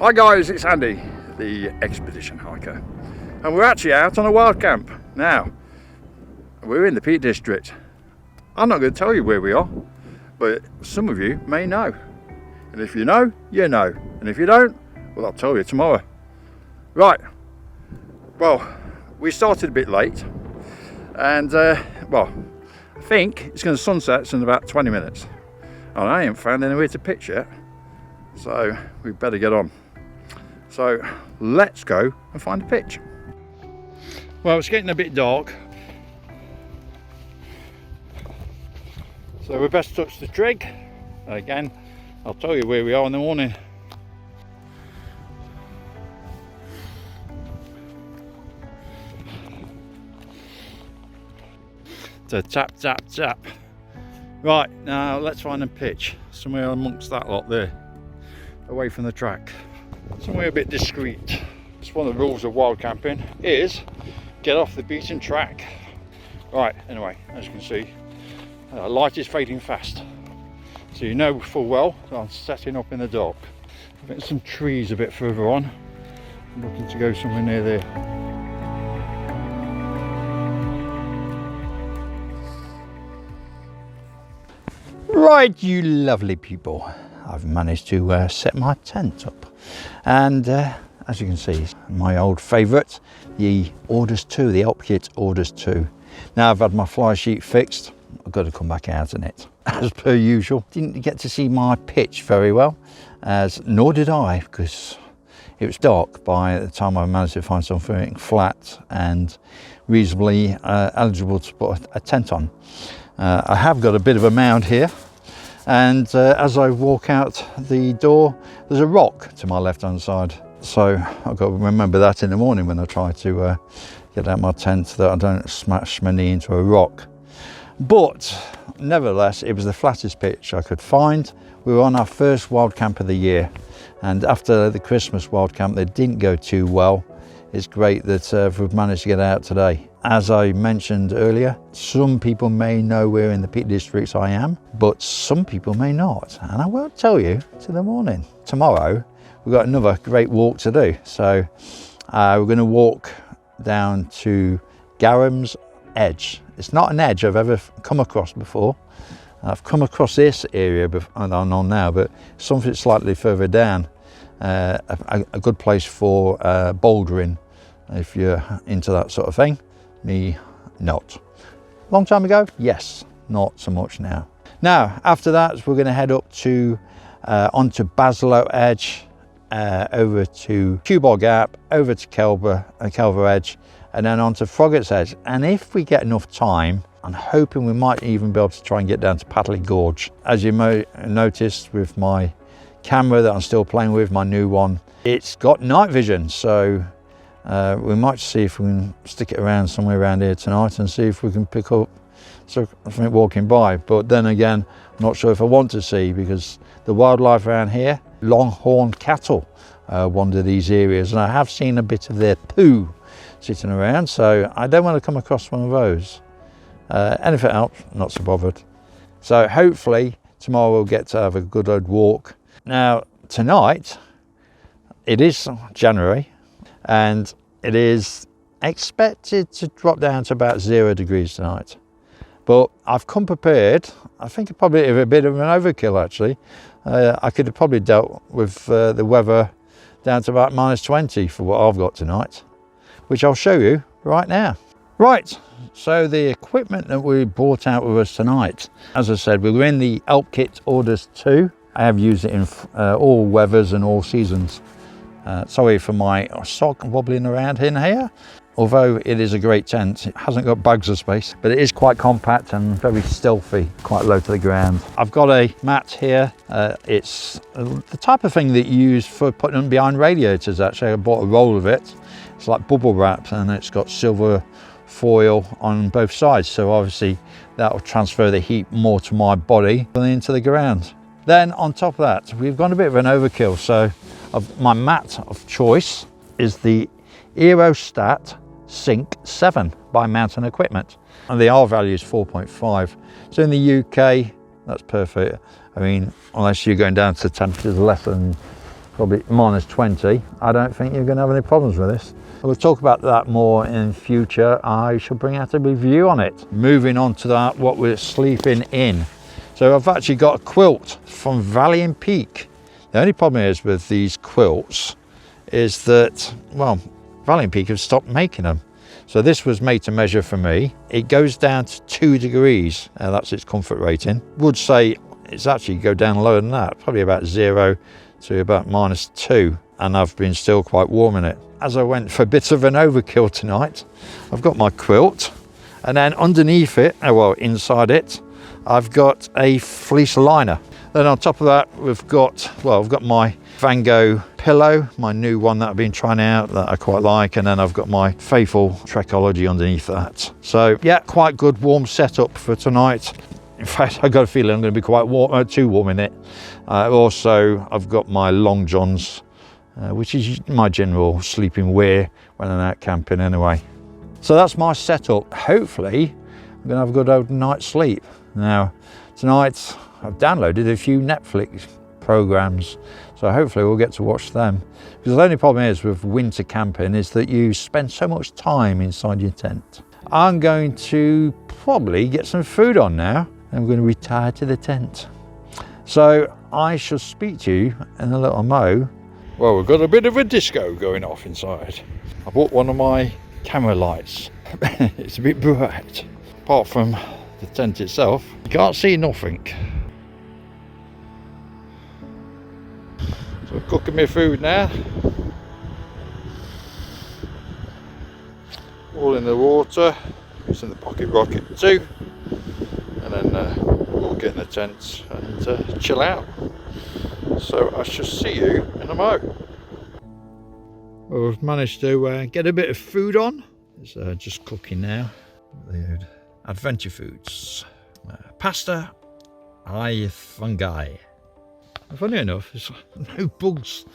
Hi guys, it's Andy, the expedition hiker, and we're actually out on a wild camp. Now, we're in the Peak District. I'm not going to tell you where we are, but some of you may know. And if you know, you know. And if you don't, well, I'll tell you tomorrow. Right, well, we started a bit late, and well, I think it's going to sunset in about 20 minutes. And I ain't found anywhere to pitch yet, so we better get on. So let's go and find a pitch. Well, it's getting a bit dark, so we best touch the trig. Again, I'll tell you where we are in the morning. So tap, tap, tap. Right, now let's find a pitch somewhere amongst that lot there, away from the track. Somewhere a bit discreet. It's one of the rules of wild camping is get off the beaten track. Right, anyway, as you can see, light is fading fast. So you know full well that I'm setting up in the dark. I think some trees a bit further on. I'm looking to go somewhere near there. Right, you lovely people. I've managed to set my tent up, and as you can see, my old favourite, the Orders 2, the Elk Kit Orders 2. Now I've had my fly sheet fixed, I've got to come back out in it as per usual. Didn't get to see my pitch very well, nor did I, because it was dark by the time I managed to find something flat and reasonably eligible to put a tent on. I have got a bit of a mound here, and as I walk out the door, there's a rock to my left hand side, so I've got to remember that in the morning when I try to get out my tent, that I don't smash my knee into a rock. But nevertheless, it was the flattest pitch I could find. We were on our first wild camp of the year, and after the Christmas wild camp they didn't go too well. It's great that we've managed to get out today. As I mentioned earlier, some people may know where in the Peak Districts I am, but some people may not, and I won't tell you till the morning. Tomorrow we've got another great walk to do, so we're going to walk down to Garam's Edge. It's not an edge I've ever come across before. I've come across this area I'm on now, but something slightly further down. A good place for bouldering if you're into that sort of thing. Me, not. Long time ago, yes, not so much now. Now, after that, we're going to head up to onto Baslow Edge, over to Curbar Gap, over to Curbar Edge, and then onto Froggatt's Edge. And if we get enough time, I'm hoping we might even be able to try and get down to Padley Gorge. As you may noticed with my camera that I'm still playing with, my new one, it's got night vision, so we might see if we can stick it around somewhere around here tonight and see if we can pick up something walking by. But then again, I'm not sure if I want to see, because the wildlife around here, longhorn cattle wander these areas, and I have seen a bit of their poo sitting around, so I don't want to come across one of those. Anything else, not so bothered. So hopefully tomorrow we'll get to have a good old walk. Now tonight, it is January, and it is expected to drop down to about 0 degrees tonight. But I've come prepared. I think probably a bit of an overkill actually. I could have probably dealt with the weather down to about -20 for what I've got tonight, which I'll show you right now. Right, so the equipment that we brought out with us tonight, as I said, we were in the Elk Kit Orders 2. I have used it in all weathers and all seasons. Sorry for my sock wobbling around in here. Although it is a great tent, it hasn't got bags of space, but it is quite compact and very stealthy, quite low to the ground. I've got a mat here. It's the type of thing that you use for putting them behind radiators actually. I bought a roll of it. It's like bubble wrap, and it's got silver foil on both sides, so obviously that will transfer the heat more to my body than into the ground. Then on top of that, we've gone a bit of an overkill, so my mat of choice is the Aerostat Sync 7 by Mountain Equipment, and the R value is 4.5. So in the UK, that's perfect. I mean, unless you're going down to temperatures less than probably minus 20, I don't think you're going to have any problems with this. We'll talk about that more in future. I shall bring out a review on it. Moving on to that, what we're sleeping in. So I've actually got a quilt from Valley and Peak. The only problem is with these quilts is that, well, Valley and Peak have stopped making them. So this was made to measure for me. It goes down to 2 degrees. That's its comfort rating. Would say it's actually go down lower than that, probably about 0 to about -2. And I've been still quite warm in it. As I went for a bit of an overkill tonight, I've got my quilt, and then underneath it, well, inside it, I've got a fleece liner. Then on top of that, I've got my Van Gogh pillow, my new one that I've been trying out that I quite like, and then I've got my faithful Trekology underneath that. So yeah, quite good warm setup for tonight. In fact, I got a feeling I'm going to be quite warm, too warm in it. Also, I've got my long johns, which is my general sleeping wear when I'm out camping anyway. So that's my setup. Hopefully, I'm going to have a good old night's sleep. Now, tonight I've downloaded a few Netflix programs, so hopefully we'll get to watch them. Because the only problem is with winter camping is that you spend so much time inside your tent. I'm going to probably get some food on now, and we're going to retire to the tent. So I shall speak to you in a little mo. Well, we've got a bit of a disco going off inside. I bought one of my camera lights. It's a bit bright. Apart from the tent itself, you can't see nothing. So I'm cooking my food now. All in the water, using the pocket rocket too. And then we'll get in the tent and chill out. So I shall see you in a mo. Well, we've managed to get a bit of food on. It's just cooking now. The adventure foods. Pasta ai fungi. Funny enough, there's no bugs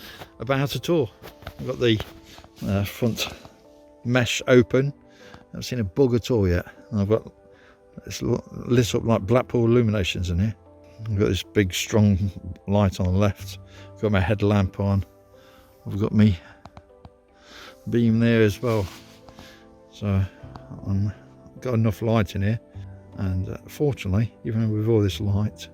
about at all. I've got the front mesh open. I haven't seen a bug at all yet. And I've got it's lit up like Blackpool illuminations in here. I've got this big strong light on the left. I've got my headlamp on. I've got me beam there as well. So I've got enough light in here. And fortunately, even with all this light,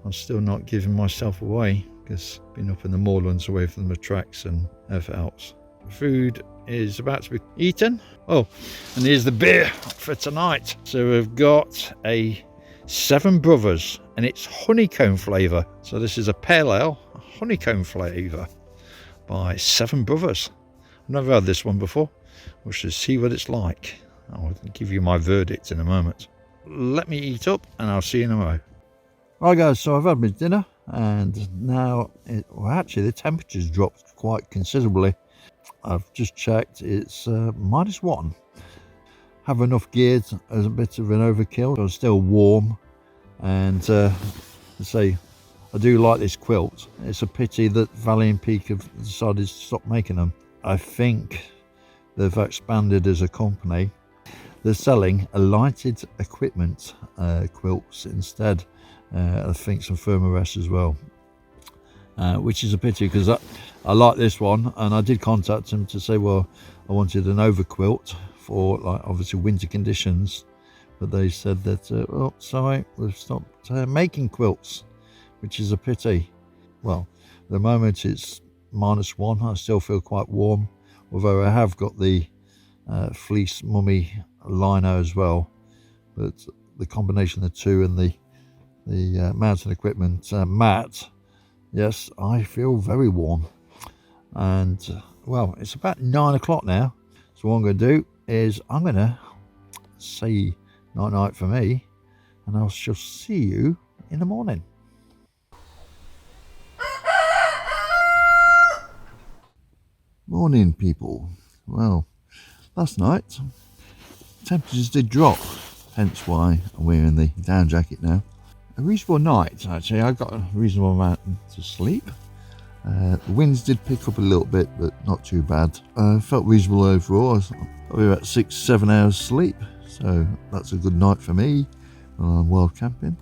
I'm still not giving myself away because I've been up in the moorlands away from the tracks and everything else. Food is about to be eaten. Oh, and here's the beer for tonight. So we've got a Seven Brothers, and it's honeycomb flavour. So this is a pale ale, honeycomb flavour by Seven Brothers. I've never had this one before. We should see what it's like. I'll give you my verdict in a moment. Let me eat up and I'll see you in a moment. Right guys, so I've had my dinner and now, actually the temperature's dropped quite considerably. I've just checked, it's -1. Have enough gear as a bit of an overkill, but I'm still warm. And I do like this quilt. It's a pity that Valley and Peak have decided to stop making them. I think they've expanded as a company. They're selling a lighted equipment quilts instead. I think some firmware as well, which is a pity because I like this one, and I did contact them to say, well, I wanted an over quilt for like obviously winter conditions, but they said that oh sorry, we've stopped making quilts, which is a pity. Well, at the moment it's -1. I still feel quite warm, although I have got the fleece mummy lino as well, but the combination of the two and the mountain equipment mat, yes, I feel very warm. And well, it's about 9 o'clock now, so what I'm going to do is I'm going to say night night for me, and I shall see you in the morning. Morning people. Well, last night temperatures did drop, hence why I'm wearing the down jacket now. A reasonable night actually. I got a reasonable amount to sleep. The winds did pick up a little bit, but not too bad. Felt reasonable overall. I was probably about 6-7 hours sleep, so that's a good night for me when I'm wild camping.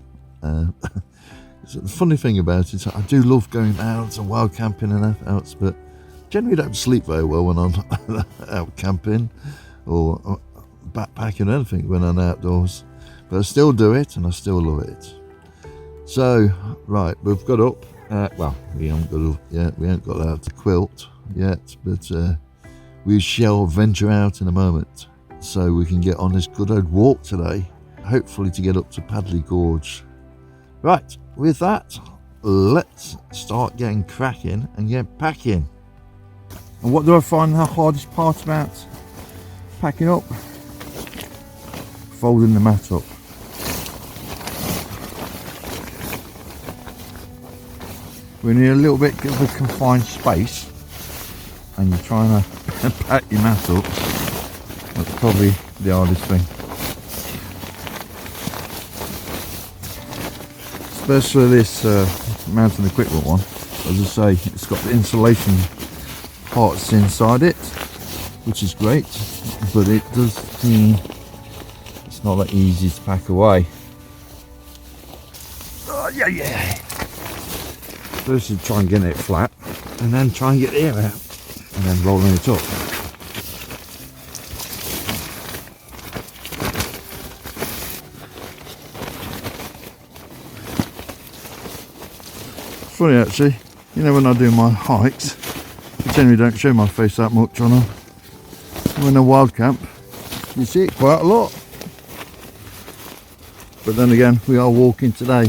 So the funny thing about it, I do love going out and wild camping and outs, but generally don't sleep very well when I'm out camping or backpacking or anything when I'm outdoors. But I still do it and I still love it. So, right, we've got up. Well, we haven't got up yet. We haven't got out to quilt yet, but we shall venture out in a moment so we can get on this good old walk today, hopefully to get up to Padley Gorge. Right, with that, let's start getting cracking and get packing. And what do I find the hardest part about packing up? Folding the mat up. When you're a little bit of a confined space and you're trying to pack your mat up, that's probably the hardest thing. Especially this mountain equipment one. As I say, it's got the insulation parts inside it, which is great, but it does mean it's not that easy to pack away. Oh, yeah. First you try and get it flat, and then try and get the air out, and then rolling it up. It's funny actually, you know, when I do my hikes, I generally don't show my face that much on them. When I wild camp, you see it quite a lot. But then again, we are walking today,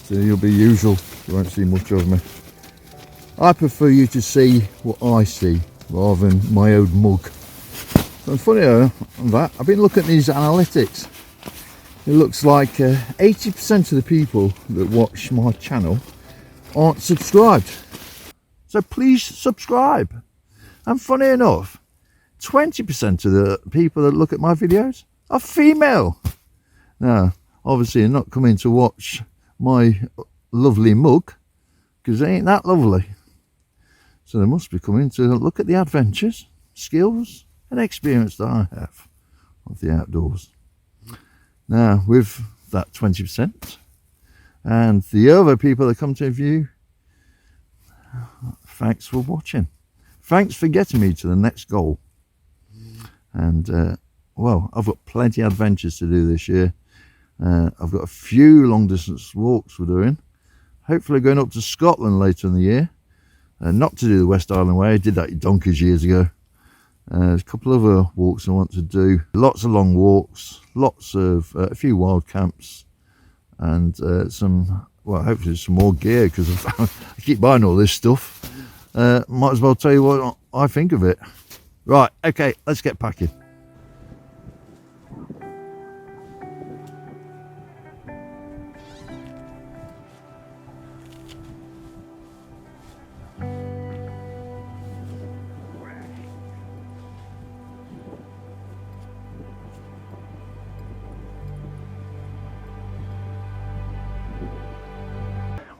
so you'll be usual. You won't see much of me. I prefer you to see what I see rather than my own mug. So it's funny that I've been looking at these analytics. It looks like 80% of the people that watch my channel aren't subscribed. So please subscribe. And funny enough, 20% of the people that look at my videos are female. Now, obviously, they're not coming to watch my lovely mug because they ain't that lovely. So they must be coming to look at the adventures, skills and experience that I have of the outdoors. Now, with that 20% and the other people that come to view, thanks for watching. Thanks for getting me to the next goal. And well, I've got plenty of adventures to do this year. I've got a few long distance walks we're doing. Hopefully going up to Scotland later in the year. Not to do the West Island Way, I did that donkeys years ago. There's a couple of other walks I want to do. Lots of long walks, lots of, a few wild camps, and some, well, hopefully some more gear, because I keep buying all this stuff. Might as well tell you what I think of it. Right, okay, let's get packing.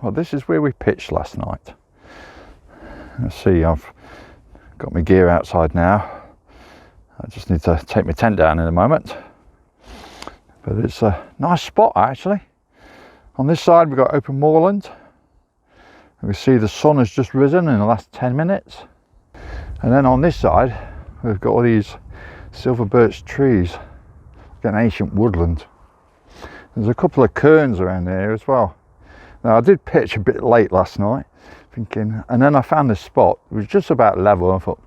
Well, this is where we pitched last night. Let's see, I've got my gear outside now. I just need to take my tent down in a moment. But it's a nice spot actually. On this side we've got open moorland. And we see the sun has just risen in the last 10 minutes. And then on this side we've got all these silver birch trees, like an ancient woodland. There's a couple of cairns around there as well. Now I did pitch a bit late last night, thinking, and then I found this spot. It was just about level. I thought,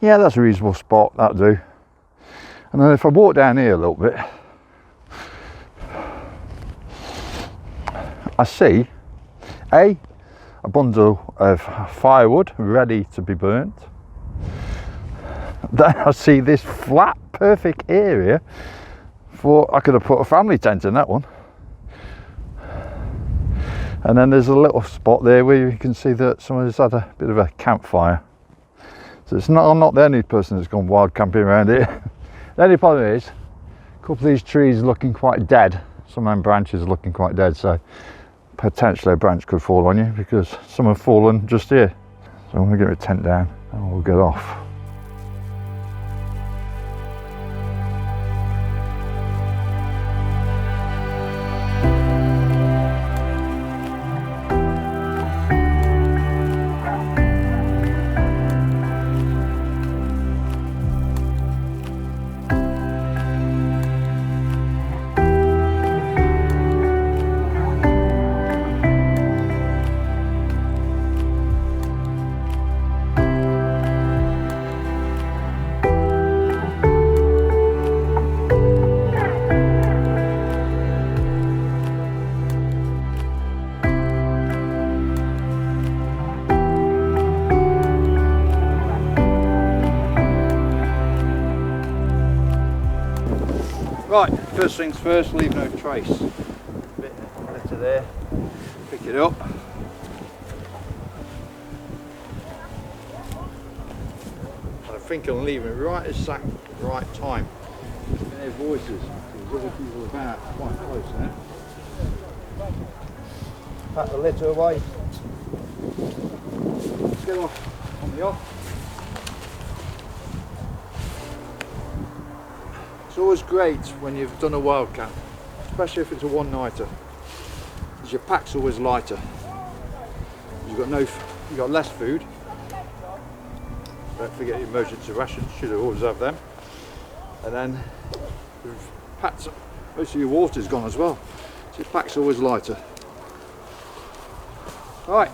yeah, that's a reasonable spot, that'll do. And then if I walk down here a little bit, I see a bundle of firewood ready to be burnt. Then I see this flat, perfect area for, I could have put a family tent in that one. And then there's a little spot there where you can see that someone's had a bit of a campfire. So it's not, I'm not the only person that's gone wild camping around here. The only problem is, a couple of these trees are looking quite dead. Some of them branches are looking quite dead, so potentially a branch could fall on you because some have fallen just here. So I'm going to get my tent down and we'll get off. Right, first things first, leave no trace. Bit of litter there, pick it up. I think I'm leaving it right at the right time. You can hear voices, there's other people about, quite close now. Pack the litter away. Let's get off on the off. It's always great when you've done a wild camp, especially if it's a one-nighter, because your pack's always lighter. You've got less food. Don't forget your emergency rations, should always have them. And then you've packed, most of your water's gone as well, so your pack's always lighter. Right,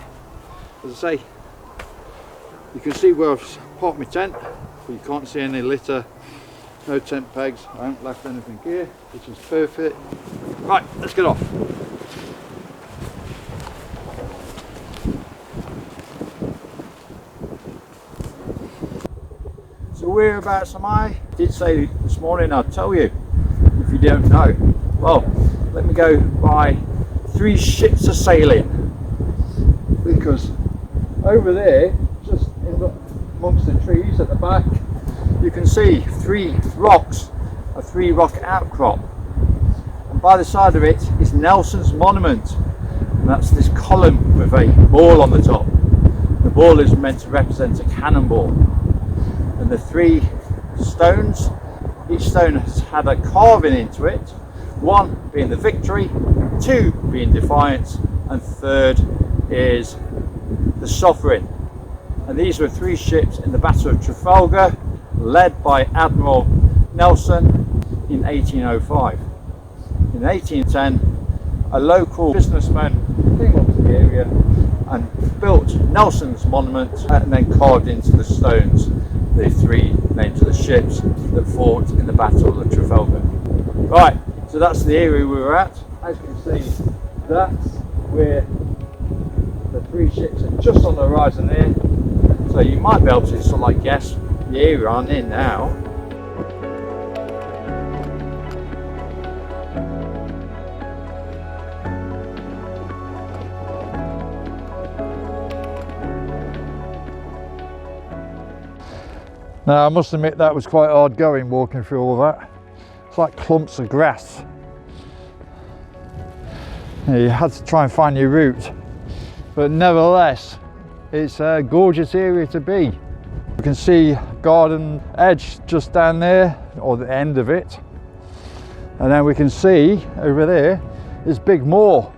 as I say, you can see where I've parked my tent, but you can't see any litter. No tent pegs, I haven't left anything here, which is perfect. Right, let's get off. So whereabouts am I? I did say this morning I'd tell you, if you don't know. Well, let me go by 3 ships a sailing. Because over there, just amongst the trees at the back, you can see 3 rocks, a 3 rock outcrop, and by the side of it is Nelson's monument, and that's this column with a ball on the top. The ball is meant to represent a cannonball, and the 3 stones, each stone has had a carving into it, 1 being the victory, 2 being defiance, and 3rd is the sovereign. And these were 3 ships in the Battle of Trafalgar, led by Admiral Nelson in 1805. In 1810, a local businessman came up to the area and built Nelson's monument, and then carved into the stones the 3 names of the ships that fought in the Battle of Trafalgar. Right, so that's the area we were at. As you can see, that's where the 3 ships are, just on the horizon there. So you might be able to sort of like guess the area I'm in now. Now I must admit that was quite hard going, walking through all that. It's like clumps of grass. You had to try and find your route, but nevertheless it's a gorgeous area to be. You can see garden edge just down there, or the end of it, and then we can see over there is Big Moor,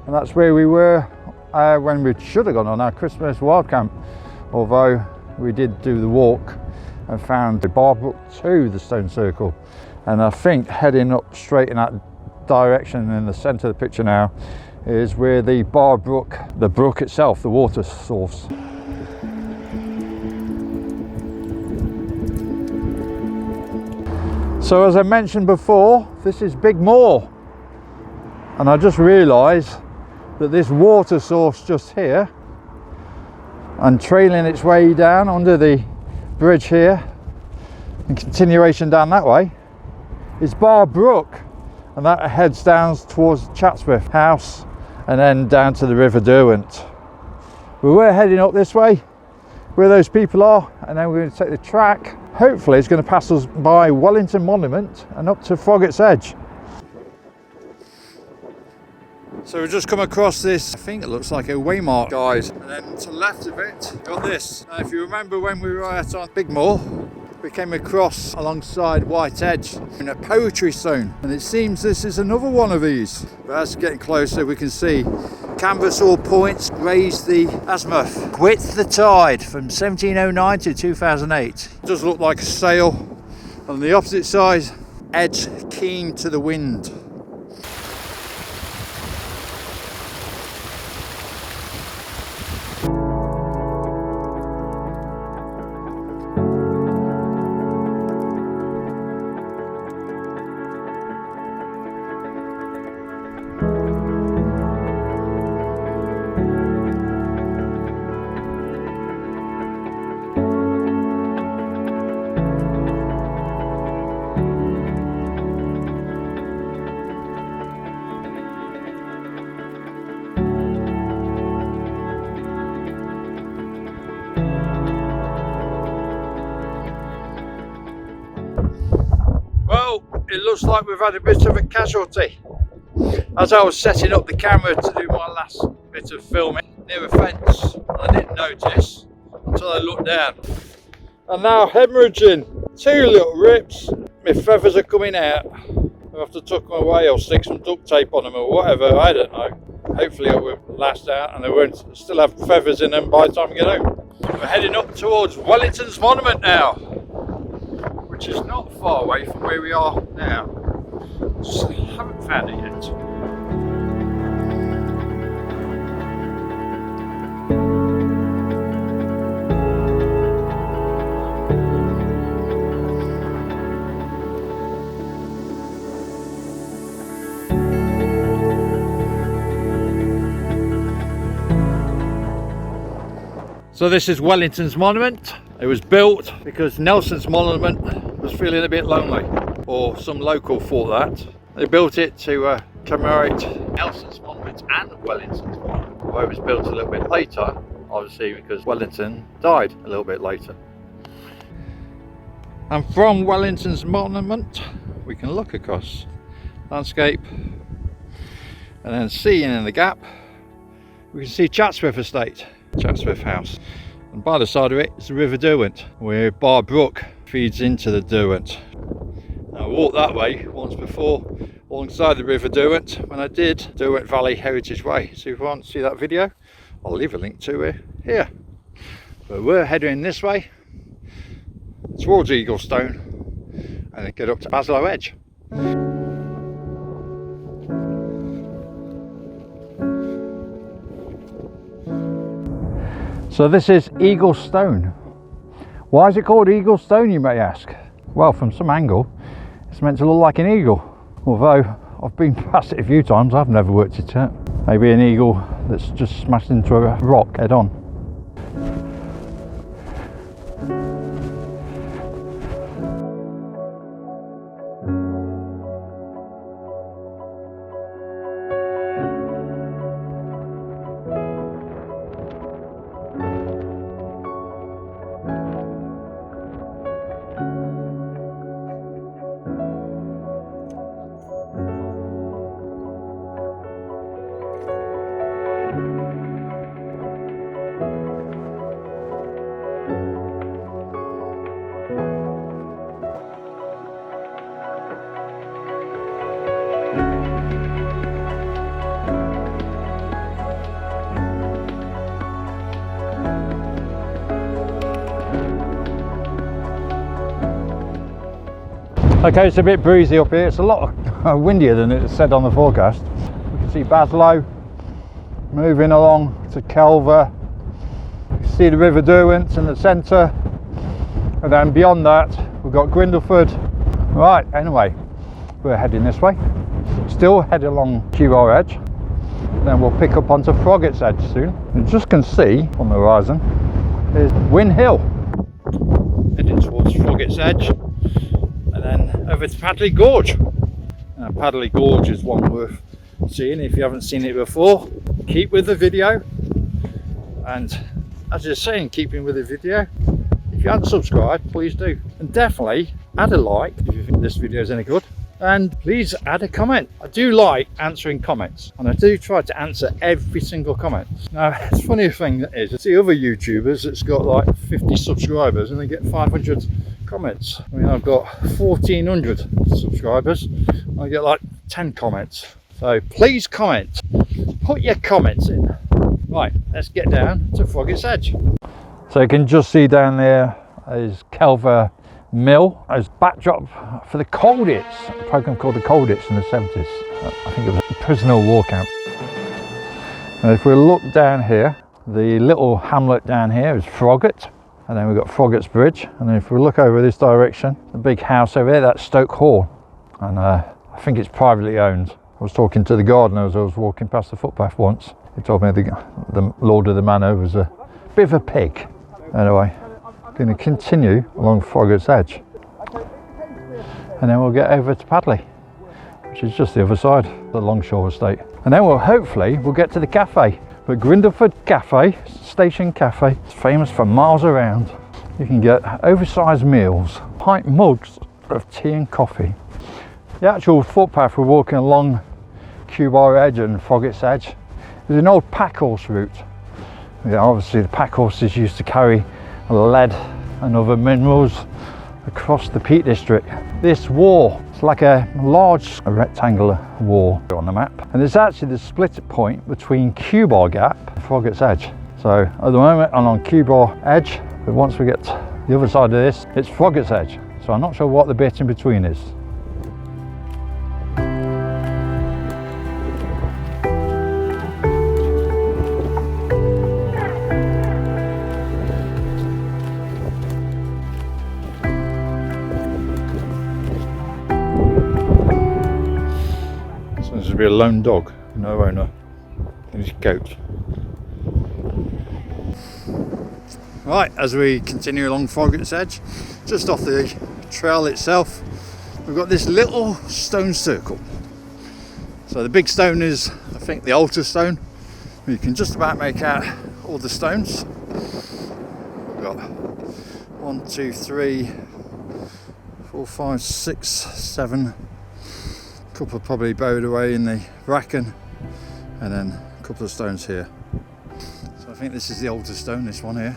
and that's where we were when we should have gone on our Christmas wild camp, although we did do the walk and found the Barbrook to the stone circle, and I think heading up straight in that direction in the centre of the picture now is where the Barbrook, the brook itself, the water source. So as I mentioned before, this is Big Moor, and I just realised that this water source just here, and trailing its way down under the bridge here and continuation down that way, is Barbrook, and that heads down towards Chatsworth House and then down to the River Derwent. We're heading up this way where those people are, and then we're going to take the track. Hopefully it's going to pass us by Wellington Monument and up to Froggatt's Edge. So we've just come across this, I think it looks like a waymark, guys, and then to the left of it, got this. Now if you remember when we were out on Big Moor, we came across alongside White Edge in a poetry stone, and it seems this is another one of these. But as getting closer we can see canvas all points, raise the azimuth, width the tide from 1709 to 2008. It does look like a sail. On the opposite side, edge keen to the wind. it looks like we've had a bit of a casualty. As I was setting up the camera to do my last bit of filming near a fence, I didn't notice until I looked down. And now hemorrhaging, 2 little rips. My feathers are coming out. I'll have to tuck them away or stick some duct tape on them or whatever, I don't know. Hopefully it will last out and they won't still have feathers in them by the time we get home. We're heading up towards Wellington's Monument now, which is not far away from where we are now. Just haven't found it yet. So this is Wellington's Monument. It was built because Nelson's Monument was feeling a bit lonely, or some local thought that. They built it to commemorate Nelson's Monument and Wellington's Monument, although it was built a little bit later, obviously because Wellington died a little bit later. And from Wellington's Monument we can look across landscape, and then seeing in the gap we can see Chatsworth Estate, Chatsworth House, and by the side of it is the River Derwent, where Bar Brook feeds into the Derwent. I walked that way once before alongside the River Derwent when I did Derwent Valley Heritage Way, so if you want to see that video I'll leave a link to it here. But we're heading this way towards Eaglestone and then get up to Baslow Edge. So this is Eaglestone. Why is it called Eaglestone, you may ask? Well, from some angle it's meant to look like an eagle, although I've been past it a few times, I've never worked it out. Maybe an eagle that's just smashed into a rock head on. Okay, it's a bit breezy up here. It's a lot windier than it said on the forecast. We can see Baslow moving along to Curbar. You can see the River Derwent in the centre, and then beyond that we've got Grindleford. Right, anyway, we're heading this way. Still head along Curbar Edge. Then we'll pick up onto Froggatt's Edge soon. You just can see on the horizon is Win Hill. Heading towards Froggatt's Edge. And then over to Padley Gorge. Padley Gorge is one worth seeing if you haven't seen it before. Keep with the video, and as you're saying, keeping with the video, if you haven't subscribed, please do, and definitely add a like if you think this video is any good, and please add a comment. I do like answering comments, and I do try to answer every single comment. Now, the funny thing is, I see other YouTubers that's got like 50 subscribers and they get 500 comments. I mean, I've got 1400 subscribers, I get like 10 comments. So please comment, put your comments in. Right, let's get down to Froggatt's Edge. So you can just see down there is Curbar Mill as backdrop for the Colditz, a program called the Colditz in the 70s. I think it was a prisoner of war camp. And if we look down here, the little hamlet down here is Froggatt, and then we've got Froggatt's Bridge, and then if we look over this direction, the big house over there, that's Stoke Hall, and I think it's privately owned. I was talking to the gardener as I was walking past the footpath once. He told me the lord of the manor was a bit of a pig. Anyway, going to continue along Froggatt's Edge, and then we'll get over to Padley, which is just the other side, the Longshaw Estate, and then we'll get to the cafe. But Grindleford Cafe, Station Cafe, is famous for miles around. You can get oversized meals, pint mugs of tea and coffee, The actual footpath we're walking along Curbar Edge and Froggatt's Edge is an old pack horse route. Yeah, obviously the pack horses used to carry lead and other minerals across the Peak District. This wall, it's like a large rectangular wall on the map, and it's actually the split point between Curbar Gap and Froggatt's Edge. So at the moment I'm on Curbar Edge, but once we get to the other side of this, it's Froggatt's Edge. So I'm not sure what the bit in between is. So this would be a lone dog, no owner, and his goat. Right, as we continue along Froggatt's Edge, just off the trail itself, we've got this little stone circle. So the big stone is, I think, the altar stone. You can just about make out all the stones. We've got 1, 2, 3, 4, 5, 6, 7. A couple probably buried away in the bracken, and then a couple of stones here. So I think this is the altar stone, this one here.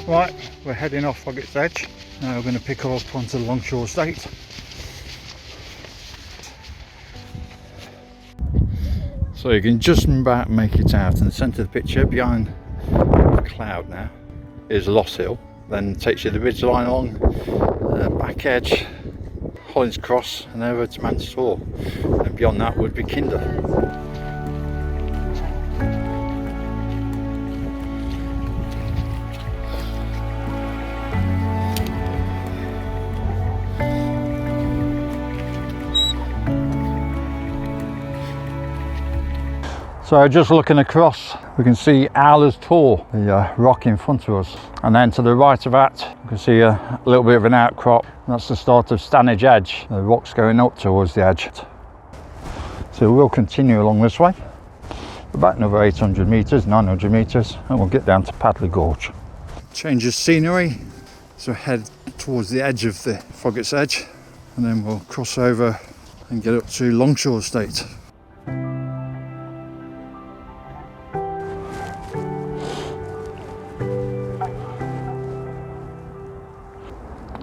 Right, we're heading off Froggatt's Edge. Now we're going to pick up onto the Longshaw Estate. So you can just about make it out in the centre of the picture. Behind the cloud now is Loss Hill, then takes you the ridge line along, back edge, Hollins Cross, and over to Mansour. And beyond that would be Kinder. So just looking across, we can see Owler's Tor, the rock in front of us. And then to the right of that, you can see a little bit of an outcrop. That's the start of Stanage Edge. The rock's going up towards the edge. So we'll continue along this way, about another 800 metres, 900 metres, and we'll get down to Padley Gorge. Change of scenery, so head towards the edge of the Froggatt's Edge, and then we'll cross over and get up to Longshaw Estate.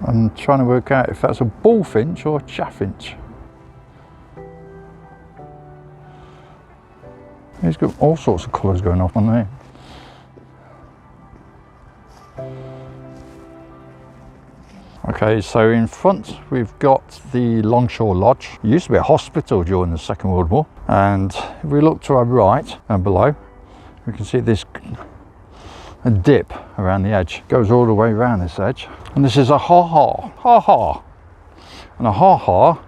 I'm trying to work out if that's a bullfinch or a chaffinch. He's got all sorts of colours going off on there. Okay, so in front we've got the Longshaw Lodge. It used to be a hospital during the Second World War, and if we look to our right and below, we can see this a dip around the edge. It goes all the way around this edge, and this is a ha-ha. And a ha-ha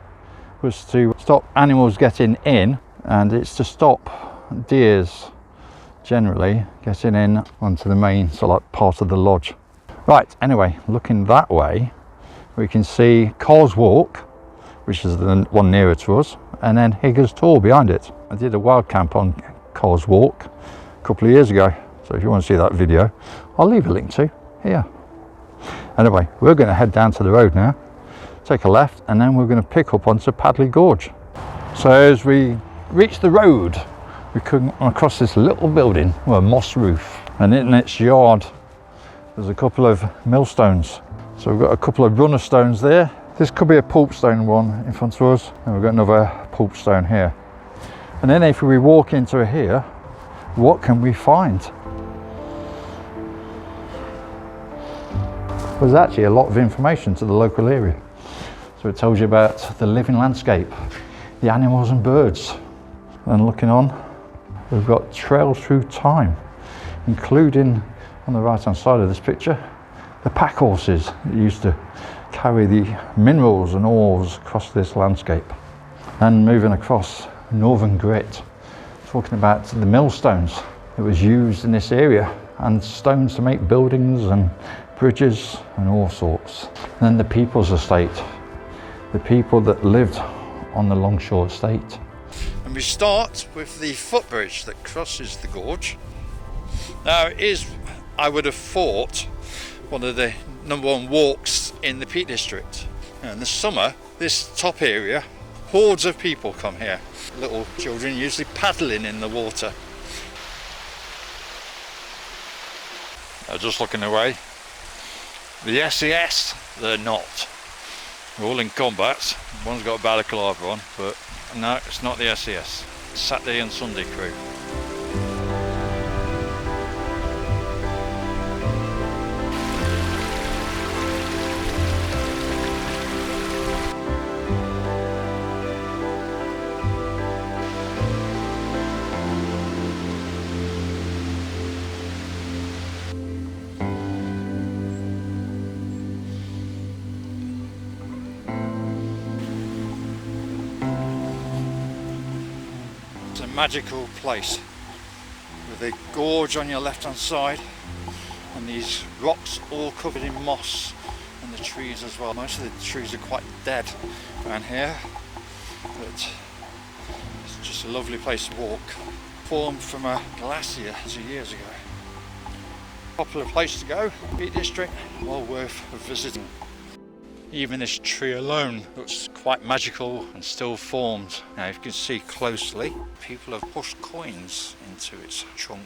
was to stop animals getting in, and it's to stop deers generally getting in onto the main like part of the lodge. Right, anyway, looking that way we can see Coles Walk, which is the one nearer to us, and then Higgers Tor behind it. I did a wild camp on Coles Walk a couple of years ago, so if you want to see that video, I'll leave a link to here. Anyway, we're going to head down to the road now, take a left, and then we're going to pick up onto Padley Gorge. So as we reach the road, we come across this little building with a moss roof, and in its yard there's a couple of millstones. So we've got a couple of runner stones there. This could be a pulp stone one in front of us, and we've got another pulp stone here. And then if we walk into here, what can we find? There's actually a lot of information to the local area. So it tells you about the living landscape, the animals and birds. And looking on, we've got trails through time, including on the right hand side of this picture, the pack horses that used to carry the minerals and ores across this landscape. And moving across Northern Grit, talking about the millstones that was used in this area, and stones to make buildings and bridges and all sorts. And then the people's estate, the people that lived on the Longshaw Estate. And we start with the footbridge that crosses the gorge. Now it is, I would have thought, one of the #1 walks in the Peak District. And in the summer, this top area, hordes of people come here. Little children usually paddling in the water. Just looking away. The SES, they're not. They're all in combat. One's got a balaclava on, but no, it's not the SES. Saturday and Sunday crew. Magical place with a gorge on your left hand side and these rocks all covered in moss, and the trees as well. Most of the trees are quite dead around here, but it's just a lovely place to walk. Formed from a glacier 2 years ago. Popular place to go, Peak District, well worth visiting. Even this tree alone looks quite magical and still formed. Now if you can see closely, people have pushed coins into its trunk.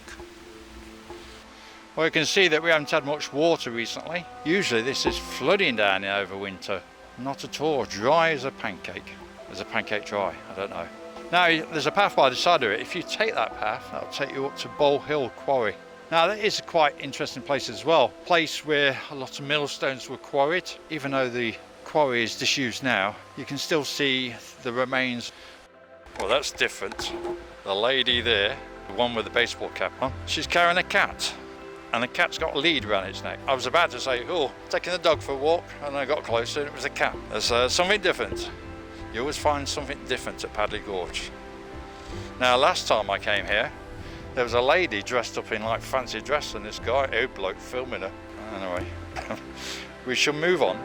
Well, you can see that we haven't had much water recently. Usually this is flooding down here over winter. Not at all, dry as a pancake. Is a pancake dry? I don't know. Now there's a path by the side of it. If you take that path, that'll take you up to Bowl Hill Quarry. Now that is a quite interesting place as well. Place where a lot of millstones were quarried. Even though the quarry is disused now, you can still see the remains. Well, that's different. The lady there, the one with the baseball cap on, she's carrying a cat. And the cat's got a lead around its neck. I was about to say, oh, taking the dog for a walk, and I got closer and it was a cat. There's something different. You always find something different at Padley Gorge. Now last time I came here, there was a lady dressed up in like fancy dress and this guy, old bloke, filming her. Anyway, we shall move on.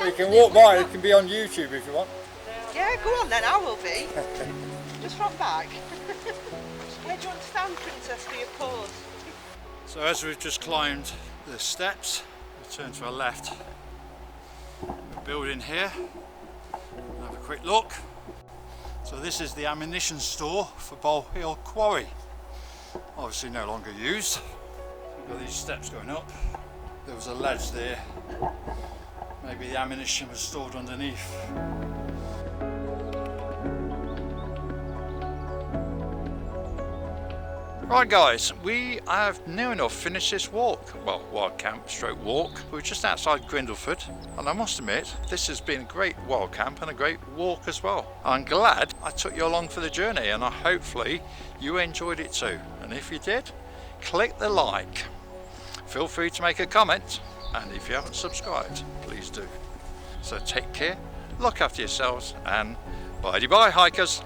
You can walk by, it can be on YouTube if you want. Yeah, go on then, I will be. Just from back. Where do you want to stand, Princess, for your pause? So as we've just climbed the steps, we turn to our left. We're building here. We'll have a quick look. So this is the ammunition store for Bowl Hill Quarry. Obviously no longer used. We've got these steps going up. There was a ledge there. Maybe the ammunition was stored underneath. Right guys, we have near enough finished this walk. Well, wild camp stroke walk. We're just outside Grindleford, and I must admit, this has been a great wild camp and a great walk as well. I'm glad I took you along for the journey, and hopefully you enjoyed it too. And if you did, click the like. Feel free to make a comment, and if you haven't subscribed, please do. So take care, look after yourselves, and bye-bye hikers.